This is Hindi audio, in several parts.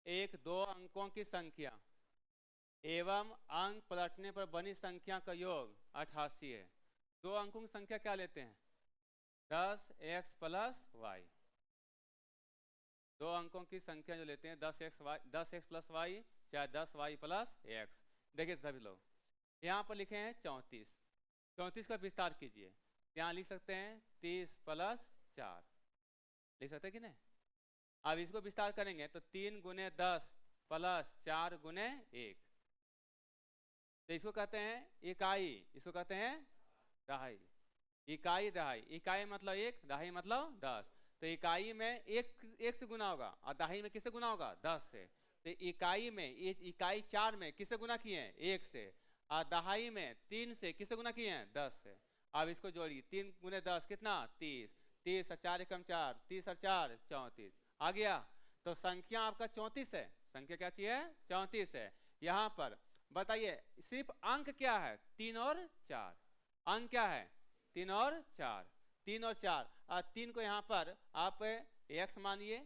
एक दो अंकों की संख्या एवं अंक पलटने पर बनी संख्या का योग 88 है। दो अंकों की संख्या क्या लेते हैं? 10x plus Y. दो अंकों की संख्या जो लेते हैं 10x प्लस वाई, चाहे 10y प्लस एक्स। देखिए सभी लोग यहाँ पर लिखे हैं 34। 34 का विस्तार कीजिए, यहाँ लिख सकते हैं 30 प्लस 4, लिख सकते हैं कि नहीं? अब इसको विस्तार करेंगे तो 3 गुने 10 प्लस 4 गुने 1, तो इसको कहते हैं इकाई, इसको कहते हैं दहाई। इकाई दहाई, इकाई मतलब 1, दहाई मतलब 10। तो इकाई में एक से गुना होगा और दहाई में किससे गुना होगा? 10 से। तो इकाई में इकाई 4 में किससे गुना किए हैं? 1 से। और दहाई में 3 से किससे गुना किए हैं? 10 से। अब इसको जोड़िए, 3 गुने 10 कितना? 30। 30 और 4 एकम 4, 30 और 4 34 आ गया। तो संख्या आपका 34 है। संख्या क्या चाहिए? 34 है। यहाँ पर बताइए सिर्फ अंक क्या है? 3 और 4। अंक क्या है? 3 और 4। 3 और 4 और 3 को यहाँ पर आप x मानिए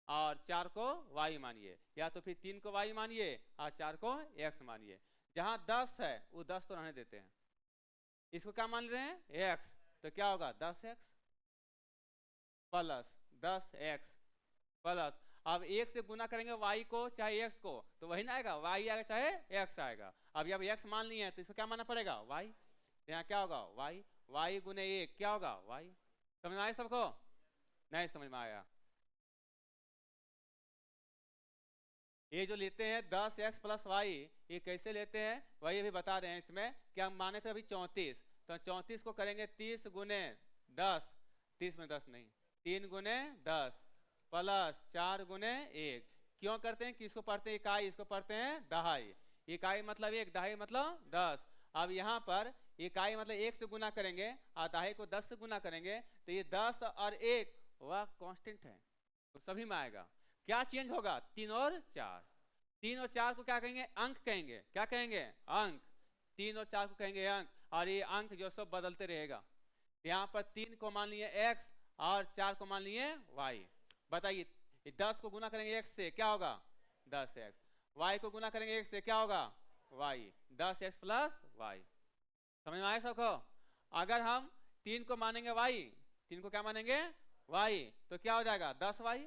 और 4 को y मानिए, या तो फिर 3 को y मानिए और 4 को x मानिए। जहाँ 10 है वो 10 तो रहने देते हैं, इसको क्या मान रहे हैं? x। तो क्या होगा? 10x प्लस 10x प्लस, अब 1 से गुना करेंगे y को चाहे x को तो वही ना आएगा, y आएगा चाहे x आएगा। अब जब x मान लिए तो इसको क्या मानना पड़ेगा? y। यहाँ क्या होगा? y। y गुने 1 क्या होगा? y। समझ में आया सबको? नहीं समझ में आया? ये जो लेते हैं 10x प्लस वाई, ये कैसे लेते हैं वही अभी बता रहे हैं। इसमें क्या हम माने थे अभी 34, तो 34 को करेंगे 30 गुने 10, 30 में 10 नहीं, 3 गुने 10 प्लस 4 गुने 1। क्यों करते हैं? कि इसको पढ़ते हैं इकाई, इसको पढ़ते हैं दहाई। इकाई मतलब 1, दहाई मतलब 10। अब यहाँ पर इकाई मतलब 1 से गुना करेंगे और दहाई को 10 से गुना करेंगे, तो ये 10 और 1 वह कांस्टेंट है, तो सभी में आएगा। क्या चेंज होगा? 3 और 4। 3 और 4 को क्या कहेंगे? अंक कहेंगे। क्या कहेंगे? अंक। 3 और 4 को कहेंगे अंक, और ये अंक जो सब बदलते रहेगा। यहाँ पर 3 को मान लिए x और 4 को मान लिए y। बताइए 10 को गुना करेंगे x से क्या होगा? 10x। y को गुना करेंगे x से क्या होगा? y। 10x plus y। समझ में आया सबको? अगर हम 3 को मानेंगे y, 3 को क्या मानेंगे? y, तो क्या हो जाएगा? 10y।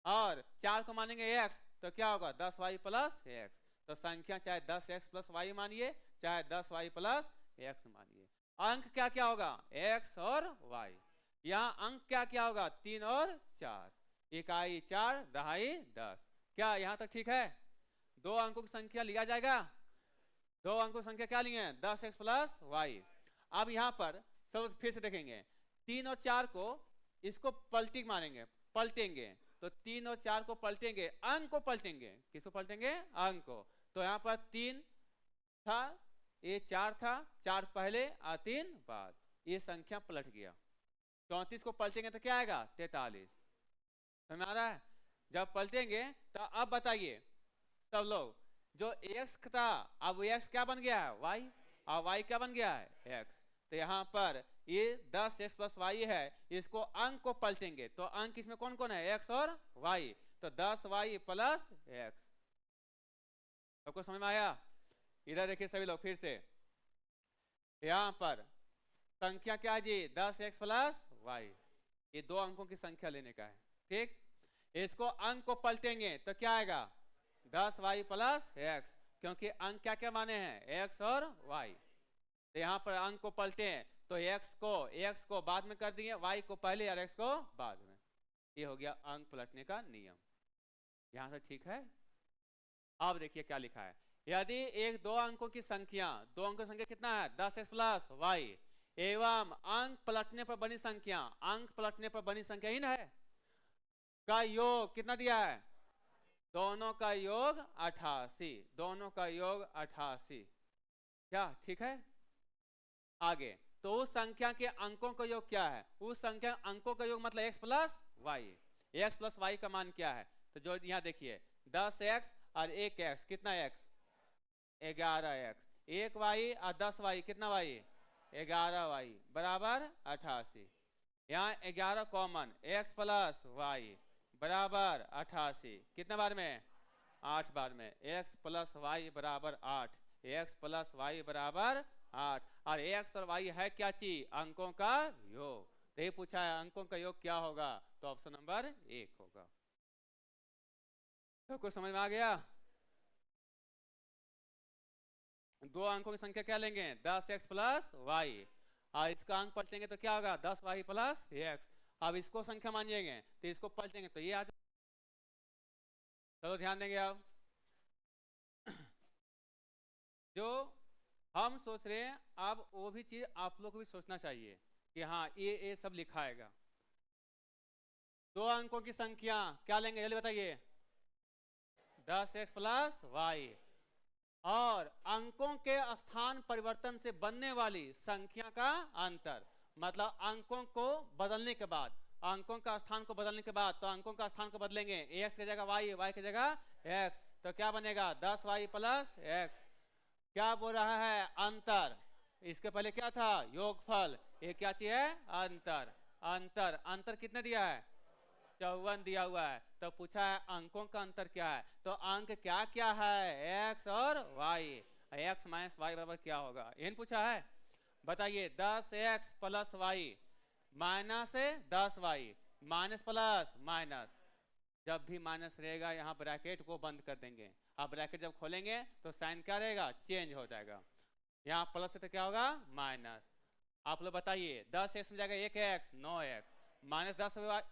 और 4 को मानेंगे x तो क्या होगा? 10y plus x। तो संख्या चाहे 10x प्लस y मानिए चाहे 10y प्लस x मानिए, अंक क्या क्या होगा? x और y। यहाँ अंक क्या क्या होगा? 3 और 4। इकाई 4, दहाई 10। क्या यहाँ तक ठीक है? दो अंकों की संख्या लिया जाएगा। दो अंकों की संख्या क्या लिए? 10x plus y। अब यहाँ पर सब फिर से देखेंगे, 3 और 4 को इसको पलटी मारेंगे, पलटेंगे। तो 3 और 4 को पलटेंगे, अंक को पलटेंगे। किसको पलटेंगे? अंक को। तो यहाँ पर 3 था, ये 4 था, 4 पहले और 3 बाद, ये संख्या पलट गया। 34 को पलटेंगे तो क्या आएगा? 43। समझ में आ रहा है? जब पलटेंगे तो अब बताइए सब लोग, जो x था अब x क्या बन गया है? y, और y क्या बन गया है? x। तो यहाँ पर ये 10x प्लस वाई है, इसको अंक को पलटेंगे तो अंक इसमें कौन कौन है? x और y। तो 10y प्लस x। सबको समझ में आया? इधर देखिए सभी लोग फिर से, यहाँ पर संख्या क्या है जी? 10x plus y। ये दो अंकों की संख्या लेने का है, ठीक? इसको अंक को पलटेंगे तो क्या आएगा? 10y प्लस x, क्योंकि अंक क्या क्या माने हैं? x और y। तो यहाँ पर अंक को पलटे हैं तो x को बाद में कर दिए, y को पहले और x को बाद में। ये हो गया अंक पलटने का नियम। यहाँ से ठीक है? अब देखिए क्या लिखा है, यदि एक दो अंकों की संख्या, दो अंकों की संख्या कितना है? 10x प्लस y एवं अंक पलटने पर बनी संख्या, अंक पलटने पर बनी संख्या ही ना है, का योग कितना दिया है? दोनों का योग 88। दोनों का योग 88। क्या ठीक है? आगे तो उस संख्या के अंकों का योग क्या है? उस संख्या अंकों का योग मतलब x plus y. x plus y का मान क्या है? तो जो यहाँ देखिए 10x और 1x कितना x? 11x। 1y और 10y कितना y? 11y बराबर 88। यहाँ 11 कॉमन, x प्लस वाई बराबर 88, कितने बार में? 8 बार में। x प्लस वाई बराबर 8, x प्लस वाई बराबर 8। और x और y है क्या चीज? अंकों का योग। तो ये पूछा है अंकों का योग क्या होगा, तो ऑप्शन नंबर 1 होगा। तो कुछ समझ में आ गया? दो अंकों की संख्या क्या लेंगे? 10x प्लस वाई, और इसका अंक पलटेंगे तो क्या होगा? 10y plus x। अब इसको संख्या मानिएंगे तो इसको पलटेंगे तो ये आ जाए। चलो ध्यान देंगे अब। जो हम सोच रहे हैं अब वो भी चीज आप लोग को भी सोचना चाहिए कि हाँ ये सब लिखा आएगा। दो अंकों की संख्या क्या लेंगे जल्दी बताइए? 10x प्लस वाई, और अंकों के स्थान परिवर्तन से बनने वाली संख्या का अंतर, मतलब अंकों को बदलने के बाद, अंकों का स्थान को बदलने के बाद, तो अंकों का स्थान को बदलेंगे, x की जगह y की जगह x, तो क्या बनेगा? 10y plus x। क्या बोल रहा है? अंतर। इसके पहले क्या था? योगफल। ये क्या चीज है? अंतर। अंतर, अंतर कितने दिया है? 54 दिया हुआ है। तो पूछा है अंकों का अंतर क्या है, तो अंक क्या क्या है? x और y। x माइनस वाई बराबर क्या होगा, यही पूछा है। बताइए 10x plus y minus 10y, minus plus minus, जब भी माइनस रहेगा यहाँ ब्रैकेट को बंद कर देंगे। अब ब्रैकेट जब खोलेंगे तो साइन क्या रहेगा? चेंज हो जाएगा। यहाँ प्लस से तो क्या होगा? माइनस। आप लोग बताइए 10x में जाएगा 1x 9x, माइनस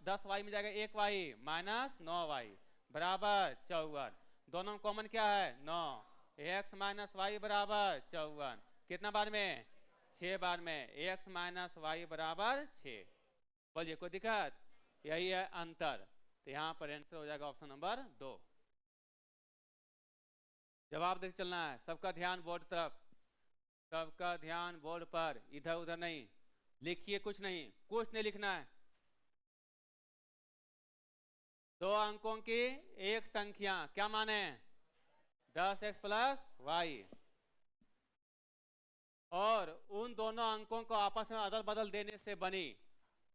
10y में जाएगा 1y माइनस 9y बराबर 54। दोनों कॉमन क्या है? 9। x माइनस वाई बराबर 54, कितना बार में? 6 बार में। x माइनस वाई बराबर 6। बोलिए कोई दिक्कत? यही है अंतर। तो यहाँ पर आंसर हो जाएगा ऑप्शन नंबर 2। जवाब देख चलना है, सबका ध्यान बोर्ड तरफ, सबका ध्यान बोर्ड पर, इधर उधर नहीं। लिखिए कुछ नहीं, कुछ नहीं लिखना है। दो अंकों की एक संख्या क्या माने? 10x प्लस वाई, और उन दोनों अंकों को आपस में अदल बदल देने से बनी,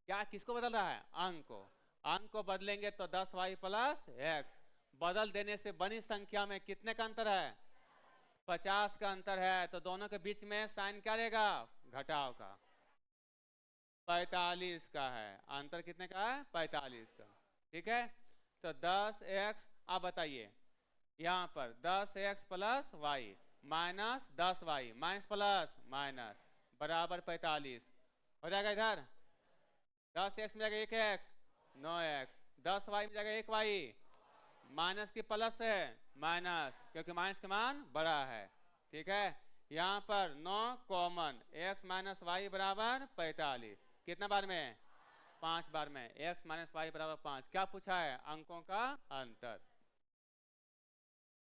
क्या किसको बदल रहा है? अंक को। अंक को बदलेंगे तो 10y प्लस x, बदल देने से बनी संख्या में कितने का अंतर है? 50 का अंतर है। तो दोनों के बीच में साइन क्या रहेगा? घटाव का। 45 का है अंतर, कितने का है? 45 का। ठीक है, तो 10x, अब बताइए यहाँ पर 10x plus y minus 10y minus plus minus बराबर 45 हो जाएगा। इधर 10x में जाएगा 1x 9x, 10y में जाएगा 1y, माइनस की प्लस है माइनस, क्योंकि माइनस का मान बड़ा है। ठीक है, यहाँ पर 9 कॉमन, x माइनस वाई बराबर 45, कितना बार में? 5 बार में। x माइनस वाई बराबर 5। क्या पूछा है? अंकों का अंतर।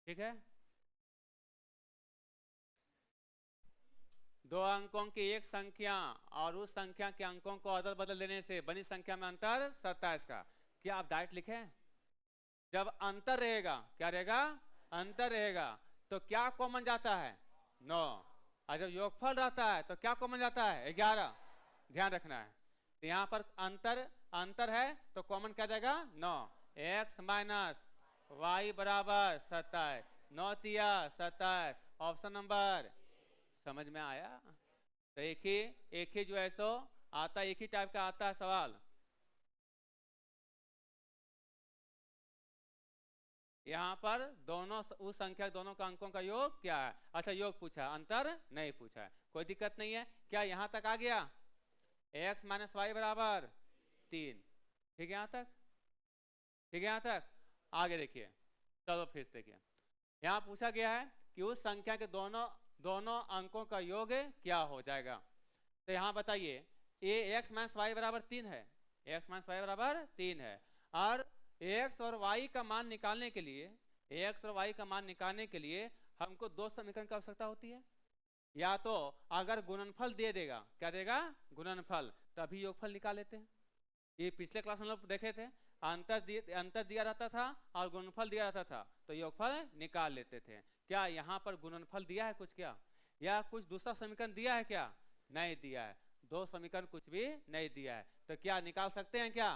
ठीक है, दो अंकों की एक संख्या और उस संख्या के अंकों को अदल बदल देने से बनी संख्या में अंतर 27 का। क्या आप डायरेक्ट लिखें? जब अंतर रहेगा, क्या रहेगा? अंतर रहेगा, तो क्या कॉमन जाता है? 9। और जब योगफल रहता है तो क्या कॉमन जाता है? 11। ध्यान रखना है। तो यहाँ पर अंतर है तो कॉमन क्या जाएगा? 9। x माइनस वाई बराबर 27, 9 तिया 27, ऑप्शन नंबर। समझ में आया? तो एक ही जो है सो आता, एक ही टाइप का आता है सवाल। यहाँ पर दोनों उस संख्या दोनों का अंकों का योग क्या है? अच्छा योग पूछा, अंतर नहीं पूछा है, कोई दिक्कत नहीं है। क्या यहाँ तक आ गया? x माइनस वाई बराबर 3। ठीक है यहाँ तक? ठीक है यहाँ तक? आगे देखिए, चलो फिर से देखिए, यहाँ पूछा गया है कि उस संख्या के दोनों अंकों का योग क्या हो जाएगा। तो यहाँ बताइए ये x माइनस वाई बराबर 3 है, x माइनस वाई बराबर 3 है, और x और y का मान निकालने के लिए, x और y का मान निकालने के लिए हमको दो समीकरण की आवश्यकता होती है। या तो अगर गुणनफल दे देगा, क्या देगा? गुणनफल, तभी योगफल निकाल लेते हैं। ये पिछले क्लास में हम लोग देखे थे, अंतर दिया रहता था और गुणनफल दिया रहता था तो योगफल निकाल लेते थे। क्या यहाँ पर गुणनफल दिया है कुछ क्या, या कुछ दूसरा समीकरण दिया है क्या? नहीं दिया है, दो समीकरण कुछ भी नहीं दिया है, तो क्या निकाल सकते हैं क्या?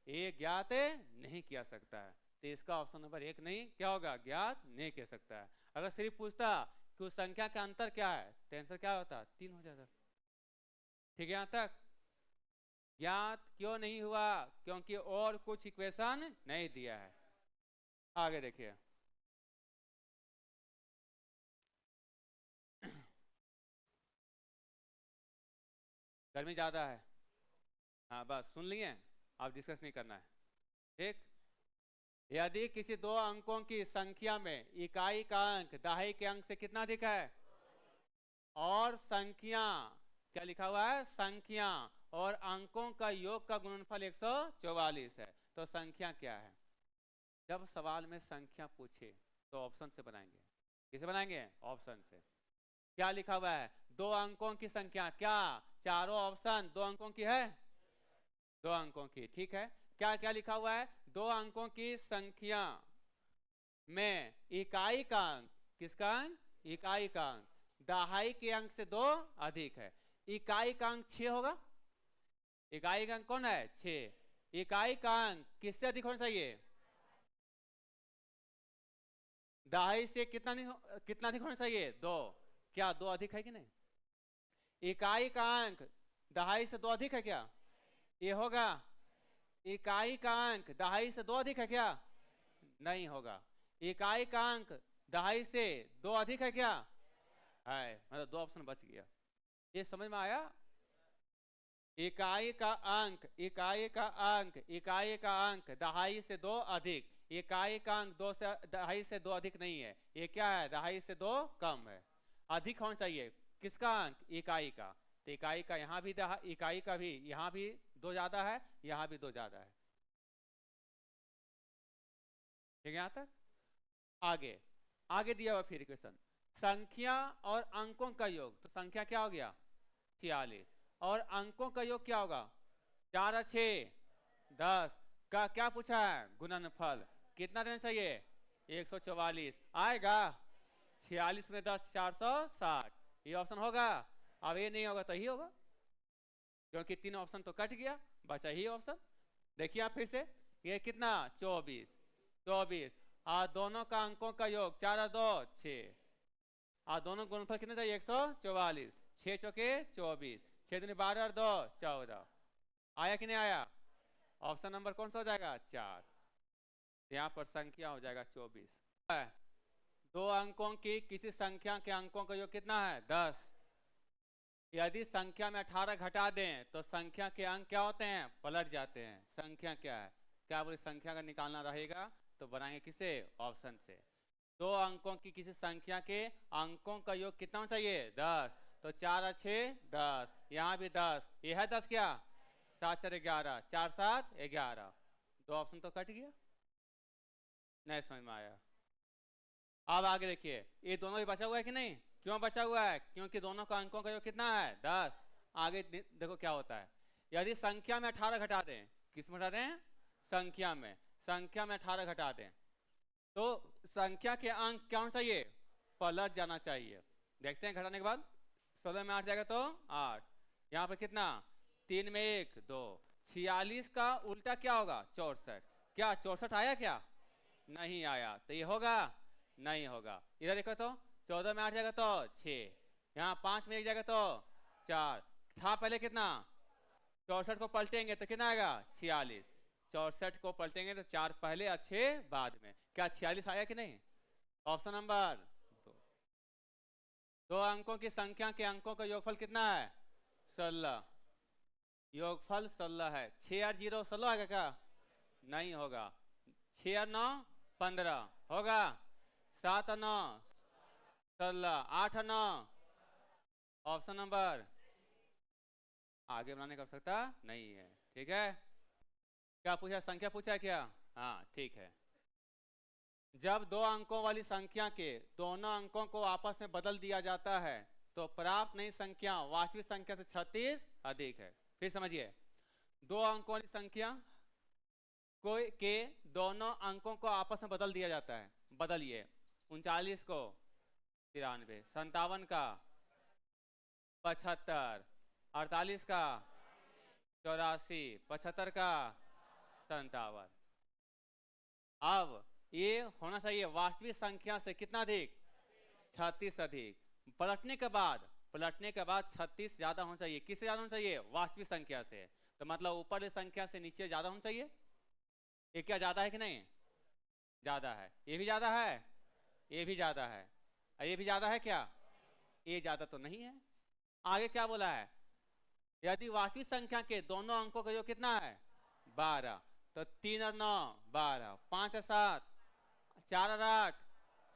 ये ज्ञात नहीं किया सकता है। तो इसका ऑप्शन नंबर 1 नहीं क्या होगा, ज्ञात नहीं किया सकता है। अगर सिर्फ पूछता कि उस संख्या का अंतर क्या है तो आंसर क्या होता, 3 हो जाता। ठीक है, यहां तक। ज्ञात क्यों नहीं हुआ, क्योंकि और कुछ इक्वेशन नहीं दिया है। आगे देखिए, गर्मी ज्यादा है। हाँ बस सुन लिए, अब डिस्कस नहीं करना है। ठीक, यदि किसी दो अंकों की संख्या में इकाई का अंक दहाई के अंक से कितना अधिक है, और संख्या क्या लिखा हुआ है, संख्या और अंकों का योग का गुणनफल 144 है, तो संख्या क्या है। जब सवाल में संख्या पूछे तो ऑप्शन से बनाएंगे। किसे बनाएंगे, ऑप्शन से। क्या लिखा हुआ है, दो अंकों की संख्या, क्या चारों ऑप्शन दो अंकों की है, दो अंकों की। ठीक है, क्या क्या लिखा हुआ है, दो अंकों की संख्या में इकाई का अंक, किसका अंक, इकाई का अंक दहाई के अंक से 2 अधिक है। इकाई का अंक 6 होगा, इकाई का अंक कौन है, 6। इकाई का अंक किससे अधिक होना चाहिए, दहाई से कितना नहीं, कितना अधिक होना चाहिए, 2। क्या 2 अधिक है कि नहीं, इकाई का अंक दहाई से 2 अधिक है क्या, ये होगा। इकाई का अंक दहाई से 2 अधिक है क्या, नहीं होगा। इकाई का अंक दहाई से 2 अधिक है क्या, है, मतलब 2 ऑप्शन बच गया। ये समझ में आया। इकाई का अंक, इकाई का अंक, इकाई का अंक दहाई से 2 अधिक, इकाई का अंक 2 से दहाई से 2 अधिक नहीं है, ये क्या है, दहाई से 2 कम है। अधिक होना चाहिए किसका अंक, इकाई का। तो इकाई का यहाँ भी, इकाई का भी यहाँ भी 2 ज्यादा है, यहाँ भी 2 ज्यादा है। ठीक है, यहाँ तक। आगे, आगे दिया हुआ फिर इक्वेशन, संख्या और अंकों का योग, तो संख्या क्या हो गया 46, और अंकों का योग क्या होगा 4 और 6 10 का क्या पूछा है, गुणनफल कितना देना चाहिए 144 आएगा। 46 में 10 460, ये ऑप्शन होगा। अब ये नहीं होगा तो ही होगा, क्योंकि 3 ऑप्शन तो कट गया, बचा ही ऑप्शन। देखिए आप फिर से, ये कितना 24 24, और दोनों का अंकों का योग 4 और 2 6, और दोनों गुणनफल कितना चाहिए 144, 6 चौके 24, 6 दूनी 12 और 2 14। आया कि नहीं आया, ऑप्शन नंबर कौन सा हो जाएगा 4। यहाँ पर संख्या हो जाएगा 24। दो अंकों की किसी संख्या के अंकों का योग कितना है 10। यदि संख्या में 18 घटा दें तो संख्या के अंक क्या होते हैं, पलट जाते हैं। संख्या क्या है, क्या बोले, संख्या का निकालना रहेगा तो बनाएंगे किसे, ऑप्शन से। दो अंकों की किसी संख्या के अंकों का योग कितना होना चाहिए 10, तो 4 और 6 10, यहाँ भी 10, ये है 10 क्या, 7 4 11, 4 7 11, 2 ऑप्शन तो कट गया। नहीं समझ में आया। अब आगे देखिए, ये दोनों भी बचा हुआ है कि नहीं, क्यों बचा हुआ है, क्योंकि दोनों का अंकों का योग कितना है 10। आगे देखो क्या होता है, यदि संख्या में 18 घटा दें, किस में घटा दें, संख्या में, संख्या में 18 घटा दें तो संख्या के अंक क्या होना चाहिए, पलट जाना चाहिए। देखते हैं घटाने के बाद, 16 में 8 जाएगा तो 8, यहाँ पर कितना 3 में 1 2, 46 का उल्टा क्या होगा 64, क्या 64 आया क्या, नहीं आया, तो ये होगा, नहीं होगा। इधर देखो तो 14 में 8 जाएगा तो 6, यहाँ 5 में 1 जाएगा तो 4, था पहले कितना 64 को पलटेंगे तो कितना आएगा 46, 64 को पलटेंगे तो 4 पहले और 6 बाद में, क्या 46 आया कि नहीं, ऑप्शन नंबर 2। दो अंकों की संख्या के अंकों का योगफल कितना है 16, योगफल 16 है। 6 और 0 16 आएगा क्या, नहीं होगा। 6 और 9 15 होगा, 7 और 9 16, 8 और 9, ऑप्शन नंबर, आगे बनाने का आवश्यकता नहीं है। ठीक है, क्या पूछा, संख्या पूछा है क्या, हाँ ठीक है। जब दो अंकों वाली संख्या के दोनों अंकों को आपस में बदल दिया जाता है तो प्राप्त नई संख्या वास्तविक संख्या से 36 अधिक है। फिर समझिए, दो अंकों वाली संख्या कोई के दोनों अंकों को आपस में बदल दिया जाता है, बदलिए 39 को 93, 57 का 75, 48 का 84, 75 का 57। अब ये होना चाहिए वास्तविक संख्या से कितना अधिक, 36 अधिक। पलटने के बाद 36 ज्यादा होना चाहिए। किससे ज्यादा होना चाहिए, वास्तविक संख्या से। तो मतलब ऊपर की संख्या से नीचे ज्यादा होना चाहिए। ये क्या ज्यादा है कि नहीं, ज्यादा है। ये भी ज्यादा है, ये भी ज्यादा है, ये भी ज्यादा है क्या, ये ज्यादा तो नहीं है। आगे क्या बोला है, यदि वास्तविक संख्या के दोनों अंकों का योग कितना है 12, तो 3 और 9 12, 5 और 7 4 और 8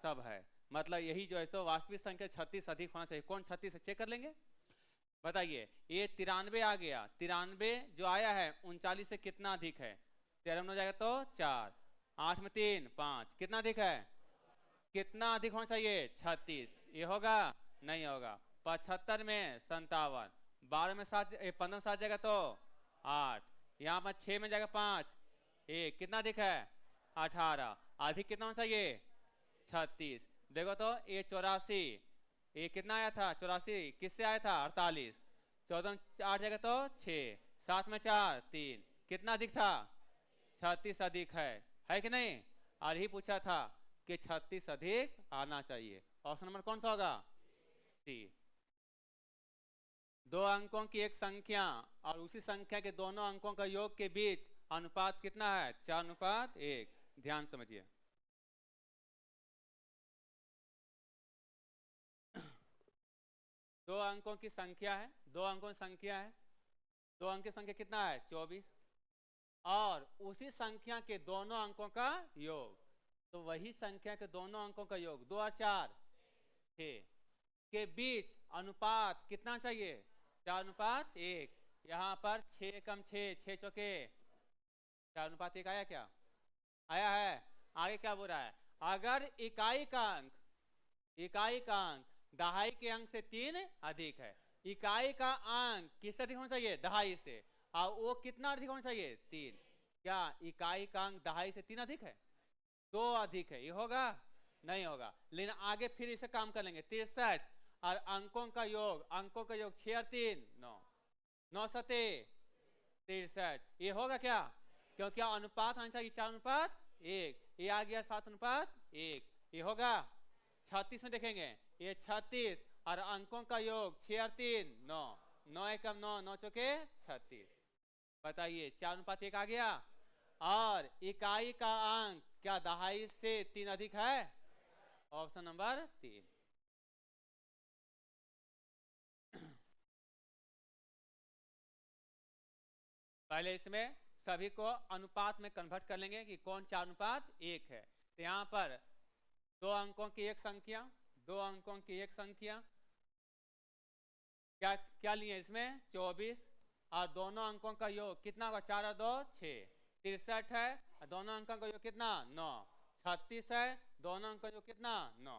सब है। मतलब यही जो है सो वास्तविक संख्या 36 अधिक होना चाहिए। कौन 36 है, चेक कर लेंगे। बताइए, ये 93 आ गया, 93 जो आया है 39 से कितना अधिक है, 13 में हो जाएगा तो 4, 8 में 3 5, कितना अधिक है, कितना अधिक होना चाहिए 36। ये होगा नहीं होगा। 75 में 57, 12 में 7, 15 में 7 जाएगा तो 8, यहाँ पर 6 में जाएगा 5, 1, कितना अधिक है 18, अधिक कितना होना चाहिए 36। देखो तो ये 84, ये कितना आया था 84, किससे आया था 48, 14 में 8 जाएगा तो 6, 7 में 4 3, कितना अधिक था 36 अधिक है कि नहीं। और ही पूछा था कि 36 अधिक आना चाहिए। ऑप्शन नंबर कौन सा होगा, सी। दो अंकों की एक संख्या और उसी संख्या के दोनों अंकों का योग के बीच अनुपात कितना है, 4:1। ध्यान समझिए। दो अंकों की संख्या है, दो अंकों की संख्या है, दो अंक की संख्या कितना है 24, और उसी संख्या के दोनों अंकों का योग, तो वही संख्या के दोनों अंकों का योग 2 और 4 6 के बीच अनुपात कितना चाहिए 4:1। यहाँ पर 6 कम 6, 6 चौके 4:1 आया क्या, आया है। आगे क्या बोल रहा है, अगर इकाई का अंक दहाई के अंक से 3 अधिक है। इकाई का अंक किससे अधिक होना चाहिए, दहाई से, और वो कितना अधिक होना चाहिए 3। क्या इकाई का अंक दहाई से 3 अधिक है, 2 अधिक है, ये होगा नहीं होगा। लेकिन आगे फिर इसे काम कर लेंगे 63, और अंकों का योग 6 और 3 9, 9 7 63, ये होगा क्या, क्योंकि अनुपात होना चाहिए 4:1, ये आ गया 7:1, ये होगा। 36 में देखेंगे, ये 36 और अंकों का योग 6 और 3 9, 9 एकम 9, 9 चौके 36। बताइए 4:1 आ गया। और इकाई का अंक क्या दहाई से 3 अधिक है, ऑप्शन नंबर 3। पहले इसमें सभी को अनुपात में कन्वर्ट कर लेंगे कि कौन 4:1 है। तो यहाँ पर दो अंकों की एक संख्या, दो अंकों की एक संख्या, क्या क्या लिए इसमें 24, और दोनों अंकों का योग कितना होगा 4 और 2 6, 63 है, और दोनों अंकों का योग कितना 9, 36 है, दोनों अंकों का योग कितना 9।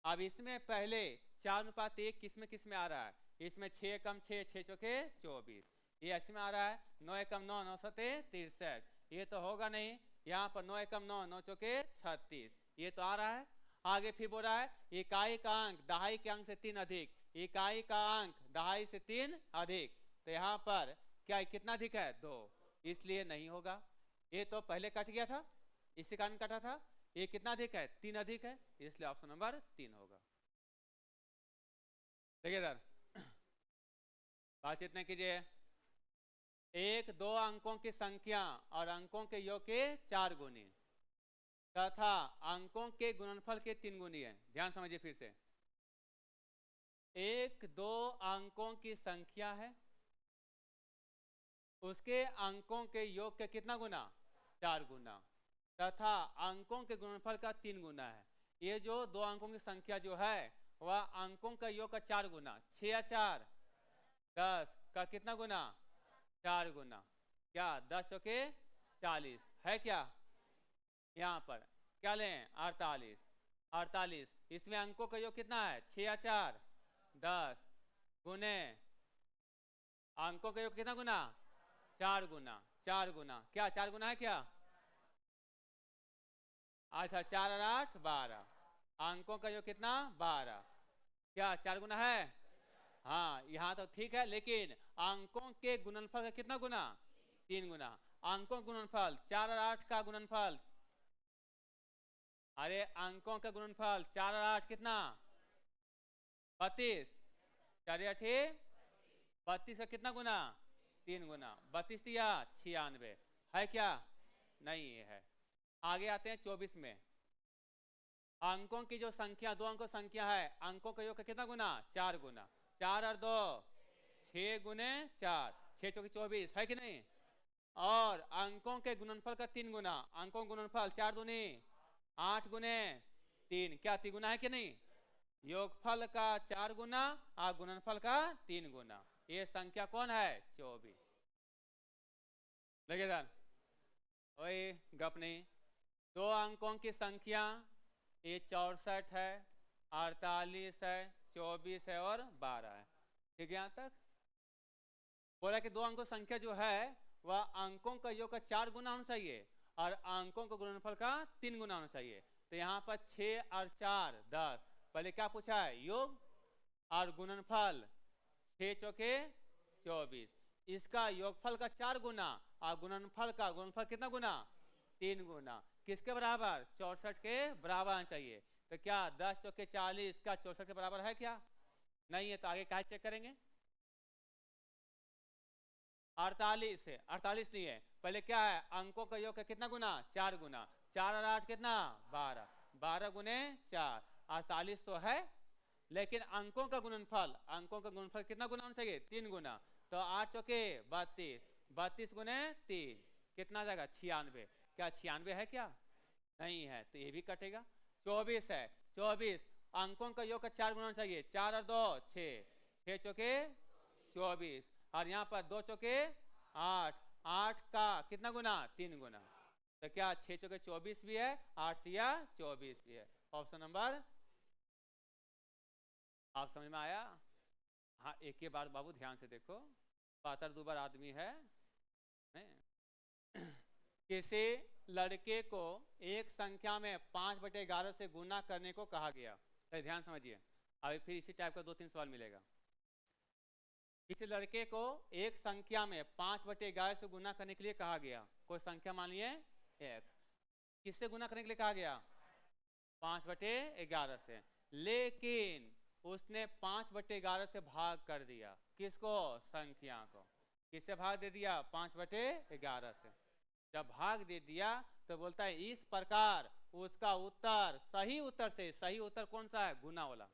अब इसमें पहले 4:1 किस में आ रहा है, इसमें 6 कम 6, 6 चौके 24, ये इसमें आ रहा है 9 एकम 9, 9 7 63, ये तो होगा नहीं। यहाँ पर 9 एकम 9, 9 चौके 36, ये तो आ रहा है। आगे फिर बोल रहा है इकाई का अंक दहाई के अंक से 3 अधिक, इकाई का अंक दहाई से 3 अधिक, तो यहाँ पर क्या कितना अधिक है 2, इसलिए नहीं होगा। ये तो पहले कट गया था, इसी कारण कटा था। ये कितना अधिक है 3 अधिक है, इसलिए ऑप्शन नंबर 3 होगा। देखिए सर, बातचीत नहीं कीजिए। एक दो अंकों की संख्या और अंकों के योग के 4 गुनी तथा अंकों के गुणनफल के 3 गुनी है। ध्यान समझिए फिर से, एक दो अंकों की संख्या है, उसके अंकों के योग के कितना गुना 4 गुना, तथा अंकों के गुणनफल का 3 गुना है। ये जो दो अंकों की संख्या जो है वह अंकों का योग का 4 गुना, 6 या 4 10 का कितना गुना 4 गुना, क्या 10 चौके 40 है क्या। यहाँ पर क्या लें 48, 48, इसमें अंकों का योग कितना है 6 या 4 10 गुने अंकों का योग कितना गुना 4 गुना, 4 गुना, क्या 4 गुना है क्या। अच्छा 4 और 8 12, अंकों का योग कितना 12, क्या 4 गुना है। हाँ यहाँ तो ठीक है, लेकिन अंकों के गुणनफल का कितना गुना 3 गुना, अंकों का गुणनफल 4 और 8 का गुणनफल, अरे अंकों का गुणनफल 4 और 8 कितना 32, 4 8 32 का कितना गुना 3 गुना, 32 दिया 96 है क्या, नहीं है। आगे आते हैं 24 में, अंकों की जो संख्या 2 अंकों संख्या है, अंकों का योग का कितना गुना 4 गुना, 4 और 2 6 गुने 4, 6 चौकी 24 है कि नहीं, और अंकों के गुणनफल का 3 गुना, अंकों का गुणनफल 4 दूनी 8 गुने 3, क्या 3 गुना है कि नहीं, योगफल का 4 गुना और गुणनफल का 3 गुना, ये संख्या कौन है 24। लगे ध्यान, वही गप नहीं। 2 अंकों की संख्या ये 64 है, 48 है, 24 है और 12 है, ठीक है। यहाँ तक बोला कि 2 अंकों संख्या जो है वह अंकों का योग का 4 गुना होना चाहिए और अंकों का गुणनफल का 3 गुना होना चाहिए। तो यहाँ पर 6 और 4 10, पहले क्या पूछा है योग और गुणनफल, 6 चौके 24, इसका योगफल का 4 गुना और गुणनफल कितना गुना 3 गुना, किसके बराबर 64 के बराबर आना चाहिए। तो क्या 10 चौके 40 का 64 के बराबर है क्या, नहीं है, तो आगे क्या चेक करेंगे, 48 है, 48 नहीं है, पहले क्या है अंकों का योग का कितना गुना 4 गुना, 4 और 8 कितना 12, 12 गुने 4, 48 तो है, लेकिन अंकों का गुणनफल कितना गुना होना चाहिए 3 गुना, तो 8 चौके 32, 32 गुने 3 कितना जाएगा 96, क्या 96 है क्या, नहीं है, तो ये भी कटेगा। 24 है, 24 अंकों का योग का 4 गुना होना चाहिए, 4 और 2 6, 6 चौके 24, और यहाँ पर 2 चौके 8, 8 का कितना गुना 3 गुना, तो क्या 6 चौके 24 भी है, 8 या 24 भी है, ऑप्शन नंबर। आप समझ में आया, हाँ एक ही बार बाबू ध्यान से देखो, पातर दुबर आदमी है, किसी लड़के को एक संख्या में 5/11 से गुना करने को कहा गया, तो ध्यान समझिए, अभी फिर इसी टाइप का 2-3 सवाल मिलेगा। किसी लड़के को एक संख्या में 5/11 से गुना करने के लिए कहा गया, कोई संख्या मान लिए x, किससे गुना करने के लिए कहा गया 5/11 से, लेकिन उसने 5/11 से भाग कर दिया, किसको संख्या को, किससे भाग दे दिया 5/11 से, जब भाग दे दिया तो बोलता है इस प्रकार उसका उत्तर सही उत्तर से, सही उत्तर कौन सा है गुना वाला,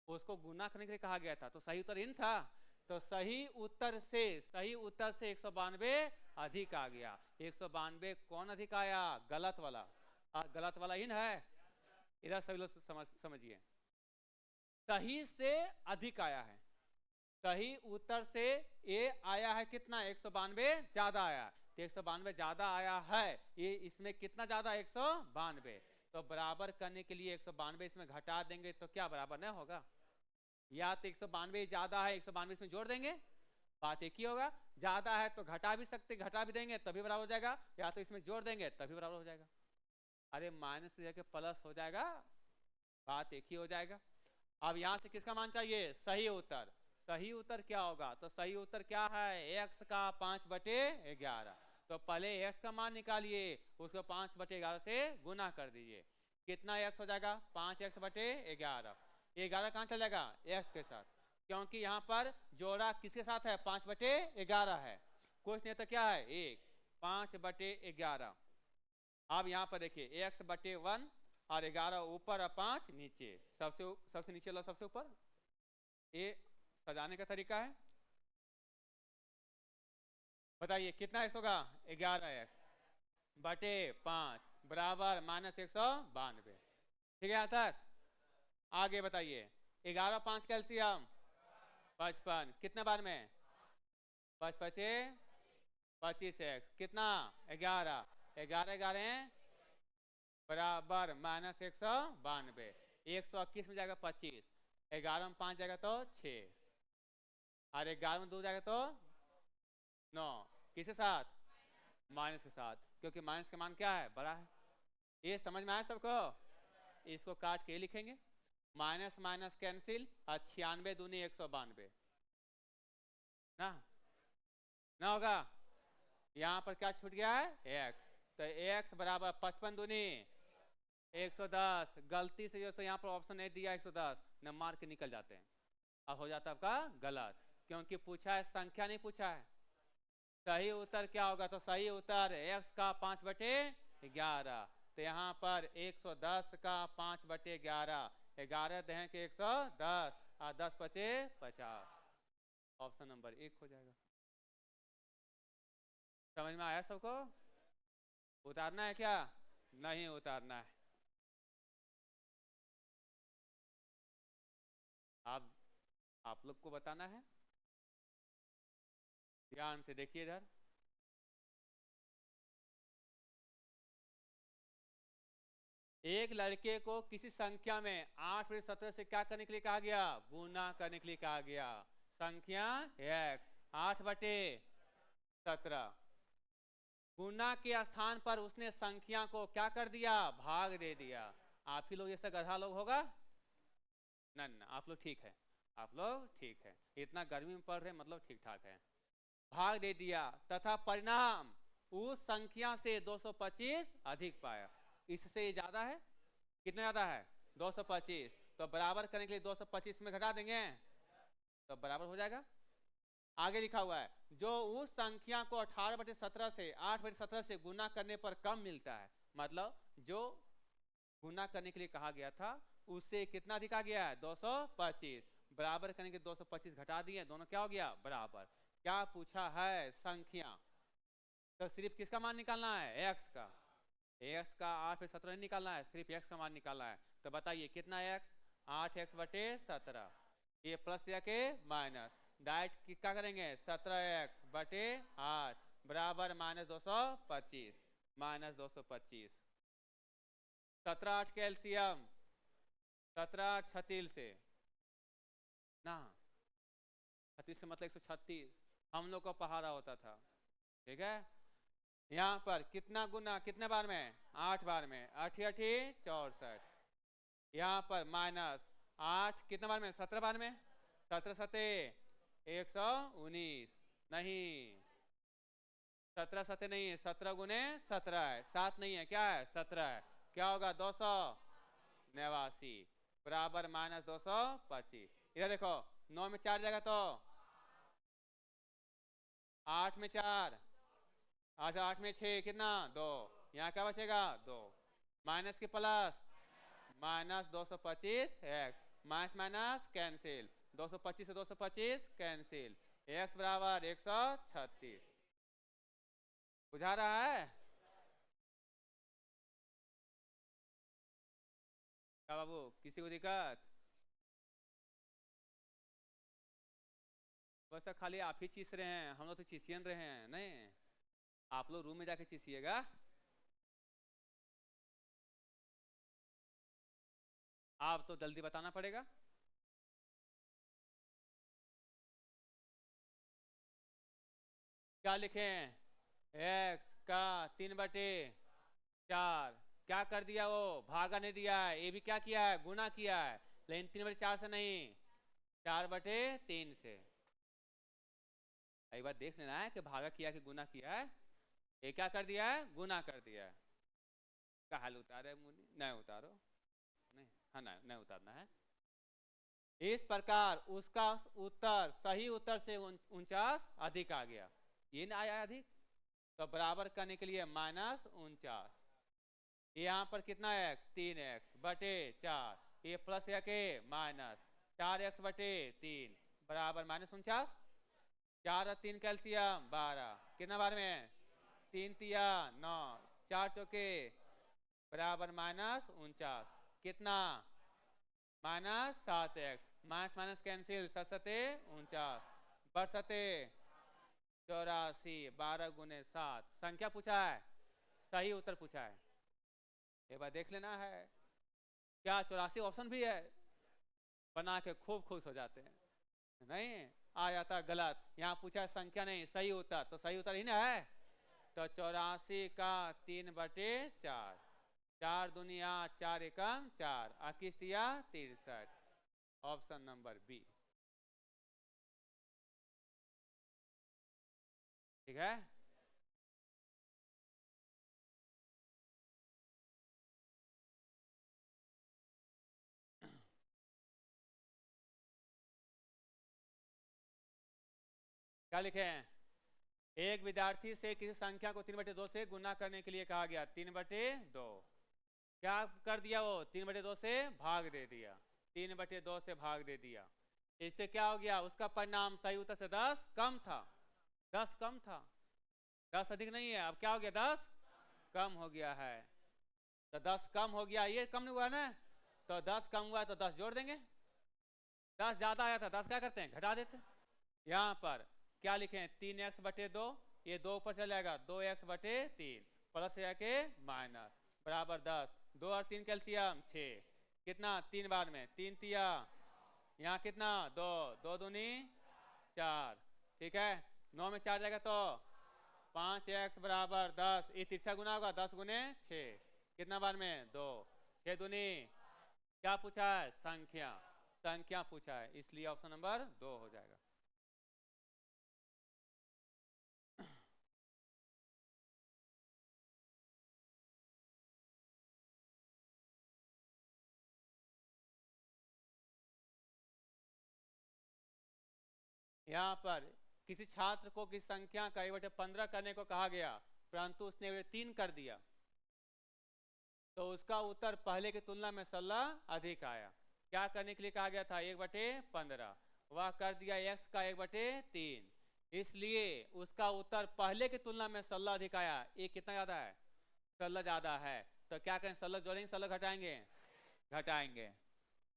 उसको गुना करने के लिए कहा गया था, तो सही उत्तर इन था, तो सही उत्तर से 192 अधिक आ गया, 192 कौन अधिक आया गलत वाला, और गलत वाला इन है, इधर सभी लोग समझिए, सही से अधिक आया है, सही उत्तर से ये आया है कितना 192 ज्यादा आया, तो 192 ज्यादा आया है, ये इसमें कितना ज्यादा 192, तो बराबर करने के लिए 192 इसमें घटा देंगे तो क्या बराबर नहीं होगा, या तो 192 ज्यादा है 192 इसमें जोड़ देंगे, बात एक ही होगा, ज्यादा है तो घटा भी सकते, घटा भी देंगे तभी बराबर हो जाएगा, या तो इसमें जोड़ देंगे तभी बराबर हो जाएगा, अरे माइनस से जाके प्लस हो जाएगा, बात एक ही हो जाएगा। अब यहां से किसका मान चाहिए सही उत्तर, सही उत्तर क्या होगा, तो सही उत्तर क्या है x का 5/11, तो पहले x का मान निकालिए, उसको 5/11 से गुना कर दीजिए, कितना x हो जाएगा 5x/11, 11 कहाँ चलेगा x के साथ, क्योंकि यहाँ पर जोड़ा किसके साथ है 5/11 है, कुछ नहीं तो क्या है 1, 5/11, अब यहाँ पर देखिए x/1 और 11 ऊपर और 5 नीचे, सबसे नीचे लो सबसे ऊपर, ये सजाने का तरीका है, बताइए कितना x होगा 11x/5 बराबर -192, ठीक है यहाँ तक। आगे बताइए 11 5 कैल्शियम 55, कितने बार में 5×5 25x, कितना 11, 11 बराबर -192, 121 में जाएगा 25, 11 में 5 जाएगा तो 6, और 11 में 2 जाएगा तो 9, किसके साथ माइनस के साथ, क्योंकि माइनस का मान क्या है बड़ा है, ये समझ में आया सबको, इसको काट के लिखेंगे, माइनस माइनस कैंसिल, और 96 दूनी 192 ना, ना होगा, यहाँ पर क्या छूट गया है? x। तो x बराबर 55 दूनी 110। गलती से जो यहाँ पर ऑप्शन नहीं दिया 110 न, मार के निकल जाते हैं। अब हो जाता है आपका गलत, क्योंकि पूछा है संख्या, नहीं पूछा है। सही उत्तर क्या होगा? तो सही उत्तर x का 5/11। तो यहाँ पर 110 का 5/11, 11 दें के 110 और 10 बचे 50। ऑप्शन नंबर 1 हो जाएगा। समझ में आया सबको? उतारना है क्या? नहीं उतारना है। आप लोग को बताना है। ध्यान से देखिए इधर। एक लड़के को किसी संख्या में 8/17 से क्या करने के लिए कहा गया? गुना करने के लिए कहा गया। संख्या x 8/17। गुना के स्थान पर उसने संख्या को क्या कर दिया? भाग दे दिया। आप ही लोग जैसा गधा लोग होगा ना? आप लोग ठीक है, आप लोग ठीक है। इतना गर्मी में पढ़ रहे मतलब ठीक ठाक है। भाग दे दिया तथा परिणाम उस संख्या से 225 अधिक पाया। इससे ये ज्यादा है, कितना ज्यादा है? 225। तो बराबर करने के लिए 225 में घटा देंगे तो बराबर हो जाएगा। आगे लिखा हुआ है जो उस संख्या को 18/17 से 8/17 से गुना करने पर कम मिलता है। मतलब जो गुना करने के लिए कहा गया था उससे कितना अधिक आ गया है? 225। बराबर करने के 225 घटा दिए, दोनों क्या हो गया? बराबर। क्या पूछा है? संख्या। तो सिर्फ किसका मान निकालना है? x का। x का 8/17 नहीं निकालना है, सिर्फ x का मान निकालना है। तो बताइए कितना x? 8x/17। ये प्लस या के माइनस? डायरेक्ट कितना करेंगे? 17x/8 बराबर -225। -225। 17 के एलसीएम 17 36 से ना, 36 से मतलब 136 हम लोग को पहाड़ा होता था। ठीक है, यहाँ पर कितना गुना कितने बार में? 8 बार में। 8 8 64। यहाँ पर -8 कितने बार में? 17 बार में। 17 7 119। नहीं 17 7 नहीं है, 17 गुने 17 है, 7 नहीं है, क्या है? 17 है। क्या होगा? 289 बराबर -225। इधर देखो 9 में 4 जाएगा तो 8 में 4, अच्छा 8 में 6 कितना? 2। यहाँ क्या बचेगा? 2। माइनस के plus -225 x minus minus cancel. 225 से 225 कैंसिल। x बराबर 136। बुझा रहा है क्या बाबू? किसी को दिक्कत? बस खाली आप ही चीस रहे हैं, हम लोग तो चीसियन रहे हैं। नहीं, आप लोग रूम में जाके चीसिएगा। आप तो जल्दी बताना पड़ेगा। क्या लिखें? x का 3/4। क्या कर दिया? वो भागा नहीं दिया है, ये भी क्या किया है? गुना किया है, लेकिन 3/4 से नहीं 4/3 से। एक बार देख लेना है कि भागा किया कि गुना किया है। ये क्या कर दिया है? गुना कर दिया है। का हाल उतारे मुनि? नहीं उतारो, नहीं, हाँ नहीं उतारना है। इस प्रकार उसका उत्तर सही उत्तर से 49 अधिक आ गया। ये ना आया अधिक, तो बराबर करने के लिए -49। यहाँ पर कितना x? 3x/4। ये प्लस या के माइनस 4x/3 बराबर -49। 4 और 3 कैल्सियम 12 कितना बार में? 3 तिया 9, 4 चौके बराबर -49। कितना? -7x minus minus cancel 7 7 49 बरसते 84। 12 गुने 7 संख्या पूछा है, सही उत्तर पूछा है। एक बार देख लेना है। क्या 84 ऑप्शन भी है? बना के खूब खुश हो जाते हैं। नहीं आ जाता गलत। यहाँ पूछा है संख्या नहीं, सही उत्तर। तो सही उत्तर ही ना है। तो 84 का 3/4। 4 दुनिया 4 एकम 4 21 63। Option number B. ठीक है। क्या लिखे हैं? एक विद्यार्थी से किसी संख्या को 3/2 से गुना करने के लिए कहा गया। 3/2 क्या कर दिया? वो 3/2 से भाग दे दिया। 3/2 से भाग दे दिया। इससे क्या हो गया? उसका परिणाम सही उत्तर से 10 कम था। 10 कम था, 10 अधिक नहीं है। अब क्या हो गया? 10 कम हो गया है। तो 10 कम हो गया, ये कम नहीं हुआ ना, तो 10 कम हुआ तो 10 जोड़ देंगे। 10 ज्यादा आया था, 10 क्या करते हैं? घटा देते हैं। यहाँ पर क्या लिखे हैं? 3x/2, ये 2 ऊपर चला जाएगा, 2x/3 प्लस या के माइनस बराबर 10। 2 और 3 कैल्शियम 6, कितना? 3 बार में 3 तिया, यहाँ कितना? 2, 2 दूनी 4, ठीक है। 9 में 4 जाएगा तो 5x बराबर 10। ये तिरछा गुना होगा, 10 गुने 6, कितना बार में? 2, 6 दूनी, क्या पूछा है? संख्या। संख्या पूछा है, इसलिए ऑप्शन नंबर 2 हो जाएगा। यहाँ पर किसी छात्र को किसी संख्या का 1/15 करने को कहा गया, परंतु उसने 3 कर दिया, तो उसका उत्तर पहले की तुलना में 16 अधिक आया। क्या करने के लिए कहा गया था? 1/15, वह कर दिया x का 1/3, इसलिए उसका उत्तर पहले की तुलना में 16 अधिक आया। ये कितना ज्यादा है? 16 ज्यादा है। तो क्या करें? 16 जोड़ेंगे, 16 घटाएंगे? घटाएंगे।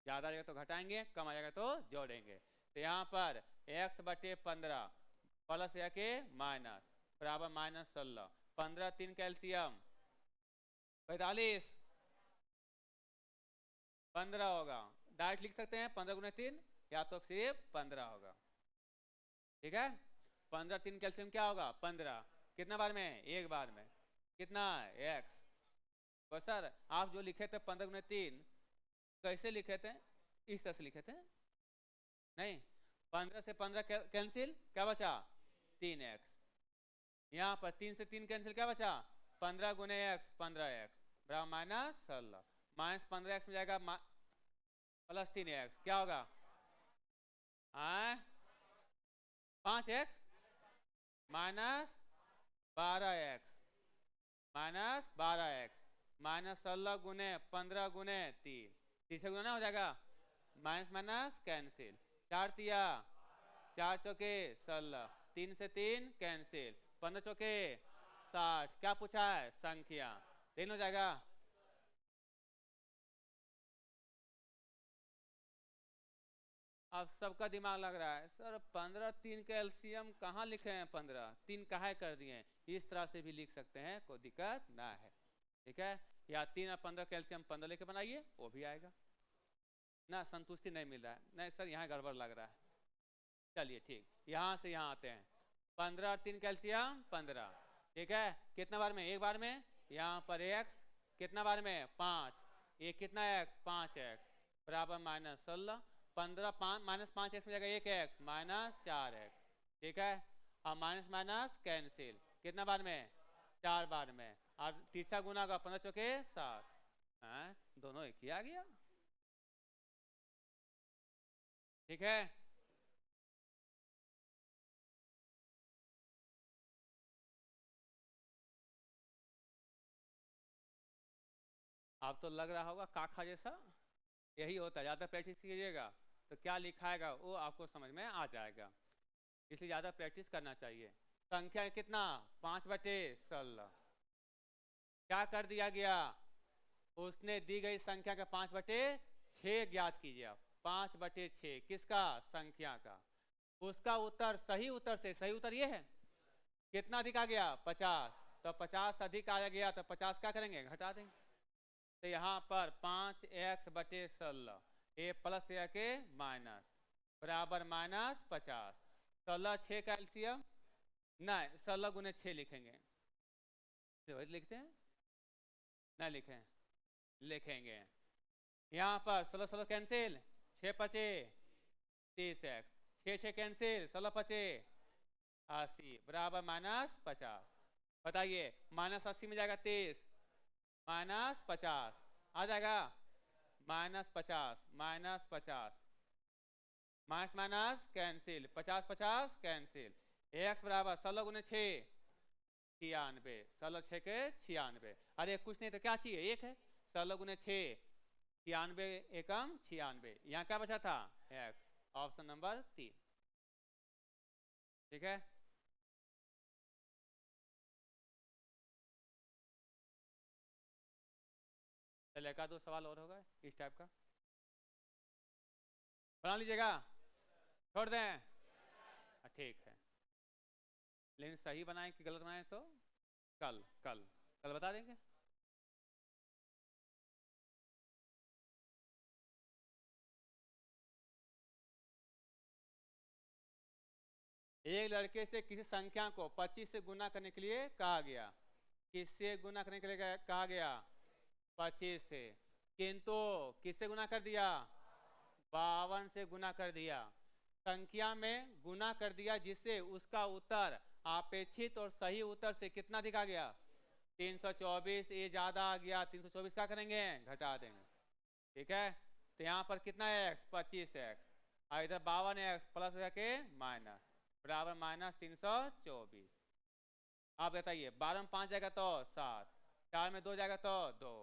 ज्यादा आ जाएगा तो घटाएंगे, कम आ जाएगा तो जोड़ेंगे। तो यहाँ पर x/15 प्लस या के माइनस बराबर -16। 15 3 कैल्शियम 45, 15 होगा। डायरेक्ट लिख सकते हैं 15 गुने 3, या तो सिर्फ 15 होगा, ठीक है। 15 3 कैल्शियम क्या होगा? 15, कितना बार में? एक बार में, कितना? x। तो सर आप जो लिखे थे 15 गुने 3 कैसे लिखे थे? इस तरह से लिखे थे नहीं। 15 से 15 कैंसिल, क्या बचा? 3x। यहाँ पर 3 से 3 कैंसिल, क्या बचा? 15 गुने x, 15x बराबर -16। -15x में जाएगा प्लस 3x, क्या होगा? 5x -12x -16 गुने 15 गुने 3, 3 से गुना हो जाएगा, माइनस माइनस कैंसिल, 4 तिया 4 चौके 16, 3 से 3 कैंसिल, 15 चौके 60। क्या पूछा है? संख्या। 3 हो जाएगा। अब सबका दिमाग लग रहा है सर 15 3 कैल्शियम कहाँ लिखे हैं? 15 3 कहाँ कर दिए हैं? इस तरह से भी लिख सकते हैं, कोई दिक्कत ना है, ठीक है। या 3 और 15 कैल्शियम 15 लेके बनाइए, वो भी आएगा ना। संतुष्टि नहीं मिल रहा है, नहीं सर यहाँ गड़बड़ लग रहा है। चलिए ठीक, यहाँ से यहाँ आते हैं। 15 और 3 कैल्शियम 15, ठीक है। कितना बार में? एक बार में। यहाँ पर x कितना बार में? 5, ये कितना x? 5x बराबर -16। 15 -5x में जाएगा 1x -4x, ठीक है। अब माइनस माइनस कैंसिल, कितना बार में? 4 बार में। अब तीसरा गुना का 15 चौके 7, दोनों एक ही आ गया, ठीक है। अब तो लग रहा होगा काखा जैसा, यही होता है। ज़्यादा प्रैक्टिस कीजिएगा तो क्या लिखाएगा वो आपको समझ में आ जाएगा, इसलिए ज़्यादा प्रैक्टिस करना चाहिए। संख्या कितना? 5/16। क्या कर दिया गया? उसने दी गई संख्या का 5/6 ज्ञात कीजिए आप। 5/6 किसका? संख्या का। उसका उत्तर सही उत्तर से, सही उत्तर ये है, कितना अधिक आ गया? 50। तो 50 अधिक आ गया तो 50 क्या करेंगे? घटा देंगे। तो यहाँ पर 5x/16, ये प्लस या के माइनस बराबर -50। 16 6 कैल्शियम नहीं, 16 गुने 6 लिखेंगे, लिखते हैं ना? लिखेंगे। यहाँ पर 16 16 कैंसिल, 6 5 30x, 6 6 कैंसिल, 16 5 80 बराबर -50। बताइए -80 में जाएगा 30, -50 आ जाएगा, -50 -50 minus minus cancel, 50 50 cancel, x बराबर 16 गुने 6 96, 16 6 के 96। अरे कुछ नहीं तो क्या चाहिए, एक है। 16 गुने 6 96 एकम 96। यहाँ क्या बचा था, x। ऑप्शन नंबर 3, ठीक है। चलिए एक दो सवाल और होगा इस टाइप का, बना लीजिएगा, छोड़ दें। ठीक है, लेकिन सही बनाए कि गलत बनाए तो कल कल कल बता देंगे। एक लड़के से किसी संख्या को 25 से गुना करने के लिए कहा गया। किससे गुना करने के लिए कहा गया, 25 से। किंतु किससे गुना कर दिया, 52 से गुना कर दिया। संख्या में गुना कर दिया जिससे उसका उत्तर अपेक्षित और सही उत्तर से कितना अधिक आ गया, 324। ये ज्यादा आ गया, 324 क्या करेंगे, घटा देंगे, ठीक है। तो यहाँ पर कितना है x, 25x, और इधर 52x प्लस के माइनस बराबर माइनस 324। आप बताइए 12 में 5 जाएगा तो 7, 4 में 2 जाएगा तो 2,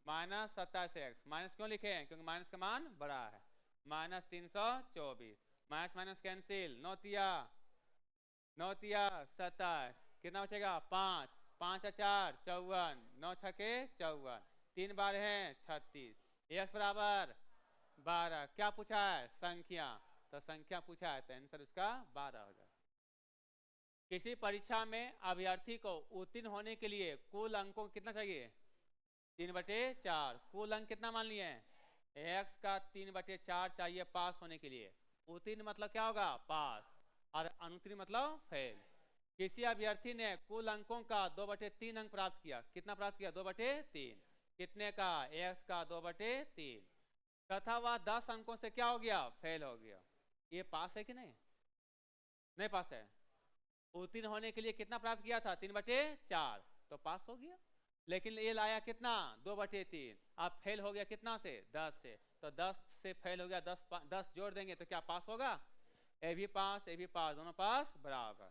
माइनस 27x। माइनस क्यों लिखे हैं, क्योंकि माइनस का मान बड़ा है। माइनस 324, माइनस माइनस कैंसिल, 9 तिया 27, कितना बचेगा 5, 5 4 54, 9 6 के 54, 3 बार है 36। x बराबर 12। क्या पूछा है, संख्या, तो संख्या पूछा है तो आंसर उसका 12 हो जाएगा। किसी परीक्षा में अभ्यर्थी को उत्तीर्ण होने के लिए कुल अंकों कितना चाहिए, 3/4। कुल अंक कितना मान लिए हैं, x का 3/4 चाहिए पास होने के लिए। उत्तीर्ण मतलब क्या होगा, पास, और अनुत्तीर्ण मतलब फेल। किसी अभ्यर्थी ने कुल अंकों का 2/3 अंक प्राप्त किया। कितना प्राप्त किया, 2/3। कितने का, x का 2/3, तथा वह 10 अंकों से क्या हो गया, फेल हो गया। ये पास है कि नहीं, नहीं पास है। उत्तीर्ण होने के लिए कितना प्राप्त किया था, 3/4, तो पास हो गया। लेकिन ये लाया कितना, 2/3। अब फेल हो गया कितना से, 10 से, तो 10 से फेल हो गया, 10 जोड़ देंगे तो क्या पास होगा, ए भी पास ए भी पास, दोनों पास बराबर।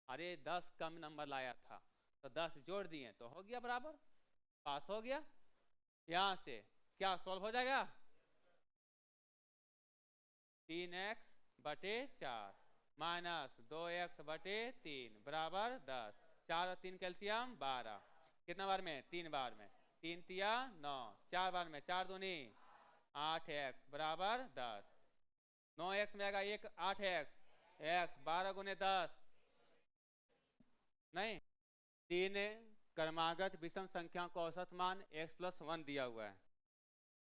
अरे 10 कम नंबर लाया था तो 10 जोड़ दिए तो हो गया बराबर, पास हो गया। यहां से क्या सॉल्व हो जाएगा, 3x/4 माइनस 2x/3 बराबर 10। 4 और 3 कैल्शियम 12, कितना बार में, 3 बार में, 3 तिया 9, 4 बार में, 4 दूनी 8x बराबर 10। 9x में आएगा 1 8x, x 12 गुने 10 नहीं, 3 क्रमागत विषम संख्या का औसत मान x+1 दिया हुआ है।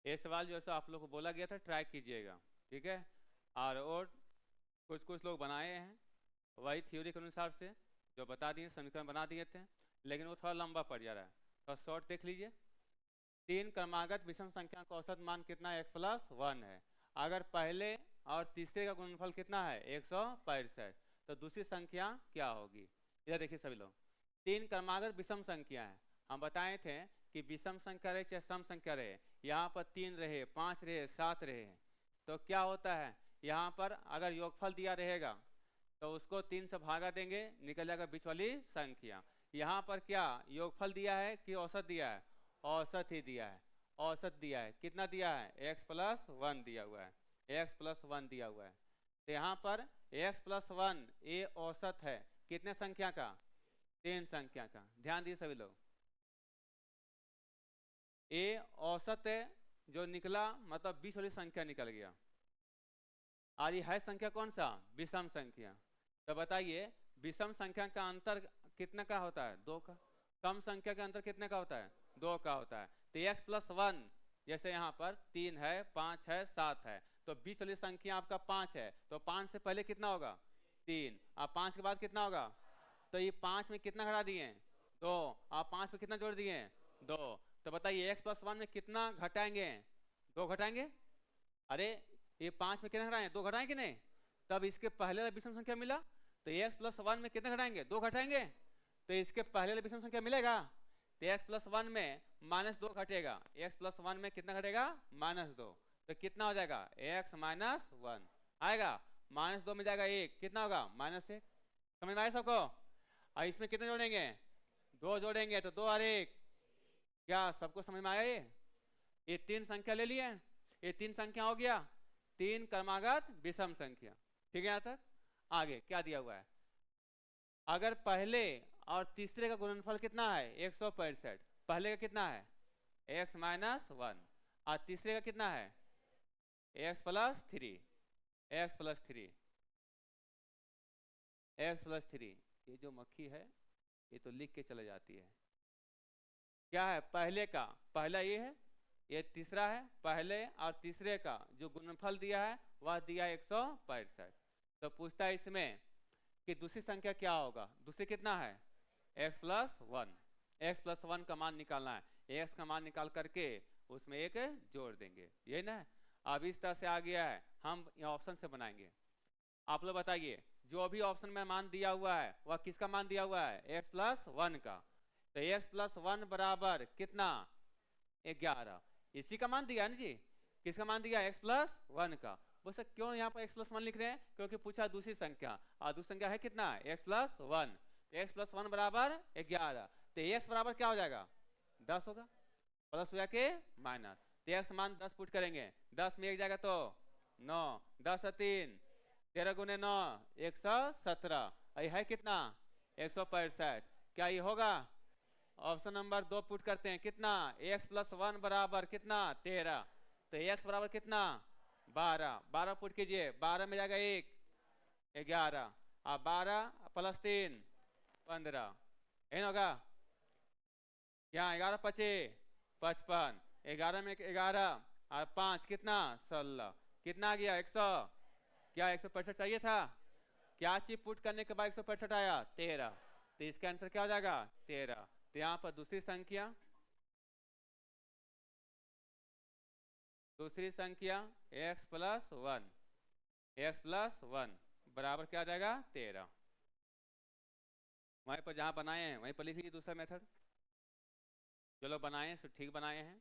ये सवाल जो है आप लोग को बोला गया था, ट्राई कीजिएगा, ठीक है। और कुछ लोग बनाए हैं वही थ्योरी के अनुसार से जो बता दिए, समीकरण बना दिए थे, लेकिन वो थोड़ा लंबा पड़ जा रहा है, तो शॉर्ट देख लीजिए। 3 क्रमागत विषम संख्या का औसत मान कितना है, x+1 है। अगर पहले और तीसरे का गुणनफल कितना है, 165, तो दूसरी संख्या क्या होगी। इधर देखिए सभी लोग, 3 क्रमागत विषम संख्या है। हम बताए थे कि विषम संख्या रहे चाहे सम संख्या रहे, यहाँ पर 3 रहे, 5 रहे, 7 रहे, तो क्या होता है, यहाँ पर अगर योगफल दिया रहेगा तो उसको 3 से भागा देंगे, निकल जाएगा बीच वाली संख्या। यहाँ पर क्या योगफल दिया है कि औसत दिया है, औसत ही दिया है। औसत दिया है, कितना दिया है, x+1 दिया हुआ है, x+1 दिया हुआ है। तो यहाँ पर x+1 ये औसत है कितने संख्या का, 3 संख्या का। ध्यान दिए सभी लोग, ये औसत है जो निकला, मतलब 20 वाली संख्या निकल गया। और ये है संख्या कौन सा, विषम संख्या। तो बताइए विषम संख्या का अंतर कितने का होता है, 2 का। सम संख्या का अंतर कितने का होता है, 2 का होता है। तो x+1 जैसे यहाँ पर 3 है, 5 है, 7 है, तो 20 वाली संख्या आपका 5 है, तो 5 से पहले कितना होगा, 3, अब 5 के बाद कितना होगा, तो ये 5 में कितना घटा दिए, 2, आप 5 में कितना जोड़ दिए, 2। तो बताइए x+1 में कितना घटाएंगे, 2 घटाएंगे। अरे ये 5 में कितना घटाएंगे, 2 घटाएंगे कि नहीं, तब इसके पहले विषम संख्या मिला, तो x+1 में कितना घटाएंगे, 2 घटाएंगे, तो इसके पहले विषम संख्या मिलेगा। तो x+1 में -2 घटेगा, x+1 में कितना घटेगा, -2, तो कितना हो जाएगा, x - 1 आएगा, -2 में जाएगा 1, कितना होगा, -1। समझ में आया सबको? और इसमें कितने जोड़ेंगे? 2 जोड़ेंगे तो 2 और 1, क्या सबको समझ में आया? ये 3 संख्या ले लिए, ये 3 संख्या हो गया, 3 क्रमागत विषम संख्या। ठीक है? यहाँ तक आगे क्या दिया हुआ है? अगर पहले और तीसरे का गुणनफल कितना है? 165। पहले का कितना है? x माइनस 1, और तीसरे का कितना है? x plus 3, x plus 3, x plus 3। ये जो मक्खी है ये तो लिख के चले जाती है। क्या है? पहले का, पहला ये है, ये तीसरा है, पहले और तीसरे का जो गुणनफल दिया है वह दिया 165। तो पूछता है इसमें कि दूसरी संख्या क्या होगा? दूसरी कितना है? x प्लस 1, x प्लस 1 का मान निकालना है, x का मान निकाल करके उसमें एक जोड़ देंगे, ये ना। अब इस तरह से आ गया है, हम ऑप्शन से बनाएंगे। आप लोग बताइए, जो भी ऑप्शन में मान दिया हुआ है वह किसका मान दिया हुआ है? x प्लस 1 का। तो x प्लस 1 बराबर कितना? 11। इसी का मान दिया है ना जी? किसका मान दिया? x प्लस 1 का। वो सर क्यों यहाँ पर x प्लस 1 लिख रहे हैं? क्योंकि पूछा दूसरी संख्या, और दूसरी संख्या है कितना? x plus 1। x प्लस 1 बराबर 11। तो x बराबर क्या हो जाएगा? 10 होगा। प्लस हो जाके माइनस, तो x मान 10 पुट करेंगे, 10 में 1 जाएगा तो 9, 10 और 3 13 गुने 9 117। ये है कितना? 165। क्या ये होगा? ऑप्शन नंबर 2 पुट करते हैं, कितना? x प्लस 1 बराबर कितना? 13। तो x बराबर कितना? 12। 12 पुट कीजिए, 12 में जाएगा 1, 11, और 12 प्लस 3 15, है होगा? यहाँ 11 25 55, 11 में 11 और 5 कितना? 16। कितना आ गया? 100। क्या 165 चाहिए था? क्या चीज पुट करने के बाद 165 आया? 13। तो इसका आंसर क्या हो जाएगा? 13। तो यहाँ पर दूसरी संख्या x प्लस 1, x प्लस 1 बराबर क्या आ जाएगा? 13। वहीं पर जहाँ बनाए हैं वहीं पर लिखिए दूसरा मेथड। जो लोग बनाए हैं ठीक बनाए हैं।